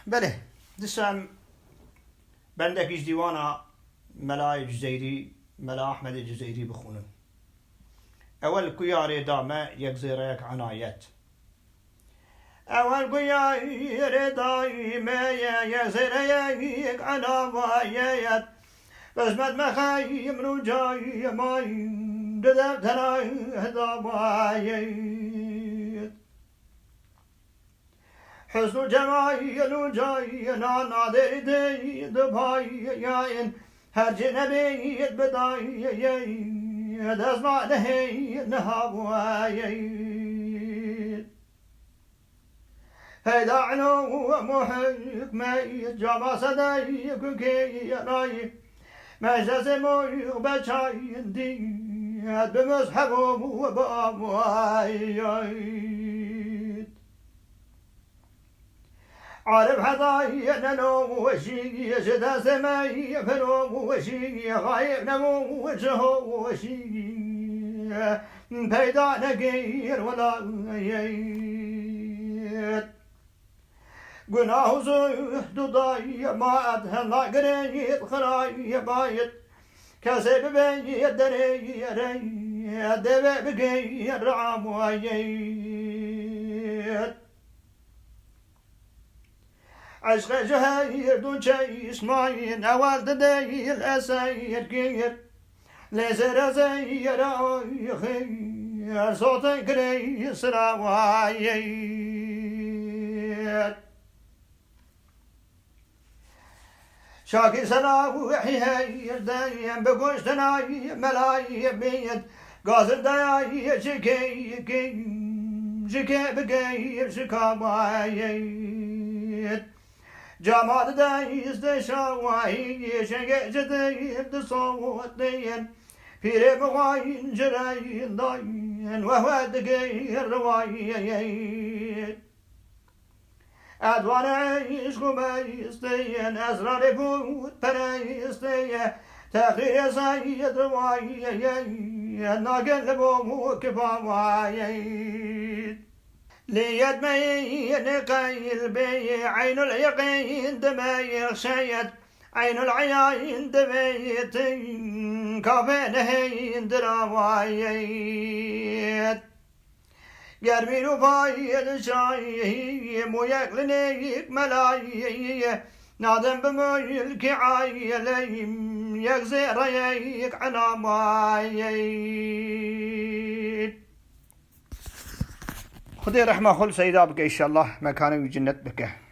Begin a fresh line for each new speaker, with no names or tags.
بله دسم بندك ديوانا ملا الجزيري ملا أحمد الجزيري بخونن أول كياري دامة يكزيريك عنايات أول كياري دامة يكزيريك عنايات بس ما خايم رجاي ما دذبتنا هدامايات حسن جمايل وجاي نانا دي دبايين هر جنبي بدايين دزما نهي نهابوايين هيدا عنو محيك مي جما صدايك كي راي مجلس موي بچاين دي بمصحبهم وباموايين عارف حضاي ننو وشي شدا سماي فنو وشي غايب نمو وجهه وشي بيدا نقير ولا ييت قناه زهد ضاي ما أدهن قريت خراي بايت كسب بيت دري ري دبي بقير عموايت عشق جهير دون شيء اسمعين أورد دي الأسير كير ليزر زير خير صوتك ري سراوايت شاكي سلاوحي هير دايم بقوش تناي ملاي بيد قاصر داي شكي كي شكي بقير شكاوايت جمال دايس دشاواي شنق جديد دصوت دين في بغاين جراين داين وهو دقير روايين أدوان عيش قميستين أسرار فوت بريستين تغيير سيد روايين ناقل بومو كفاوايين ليد مين قيل بي عين اليقين دمي شيد عين العياين دميتين كافين دراوايت قرمين وفايد شاي مو يقلنيك ملاي نادم بميلك عايليم يقزي ريك عنامايت خذي رحمة خل سيدا بك إن شاء الله مكانه جنت بك